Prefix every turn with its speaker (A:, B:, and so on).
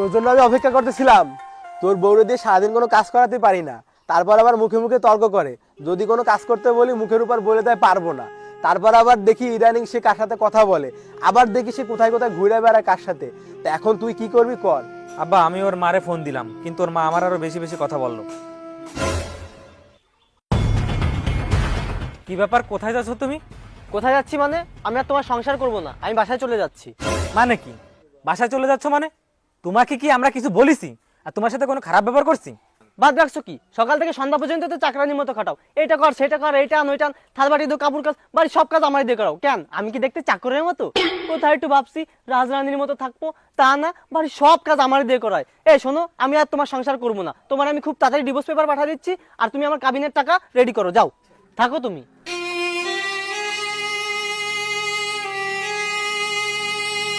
A: তোর জন্য আমি অপেক্ষা করতেছিলাম। তোর বউরে দিয়ে সারাদিন কোনো কাজ করাতে পারি না, তারপর আবার মুখে মুখে তর্ক করে। যদি কোনো কাজ করতে বলি মুখের উপর বলে দেয় পারবো না। তারপর আবার দেখি ইদানিং সে কার সাথে কথা বলে, আবার দেখি সে কোথায় কোথায় ঘুরে বেড়ায় কার সাথে। তা এখন তুই কি করবি কর।
B: আব্বা আমি ওর মারে ফোন দিলাম, কিন্তু ওর মা আমার আরো বেশি বেশি কথা বললো। কি ব্যাপার, কোথায় যাচ্ছ তুমি?
C: কোথায় যাচ্ছি মানে? আমি আর তোমার সংসার করব না, আমি বাসায় চলে যাচ্ছি।
B: মানে কি বাসায় চলে যাচ্ছ মানে? তোমাকে কি আমরা কিছু বলিছি আর তোমার সাথে কোনো খারাপ ব্যবহার করছি?
C: বাদ রাখছো কি? সকাল থেকে সন্ধ্যা পর্যন্ত তো চাকরানির মতো খাটাও, এটা কর সেটা কর, এইটা আন ওইটা আন, থাল বাটি দো, কাপড় কাজ, বাড়ির সব কাজ আমারই দিয়ে করাও। কেন আমি কি দেখতে চাকরের মতো? কোথায় একটু ভাবছি রাজরানীর মতো থাকবো, তা না, বাড়ির সব কাজ আমারই দিয়ে করায়। এই শোনো, আমি আর তোমার সংসার করব না, তোমার আমি খুব তাড়াতাড়ি ডিভোর্স পেপার পাঠিয়ে দিচ্ছি, আর তুমি আমার কাবিনের টাকা রেডি করো, যাও থাকো তুমি।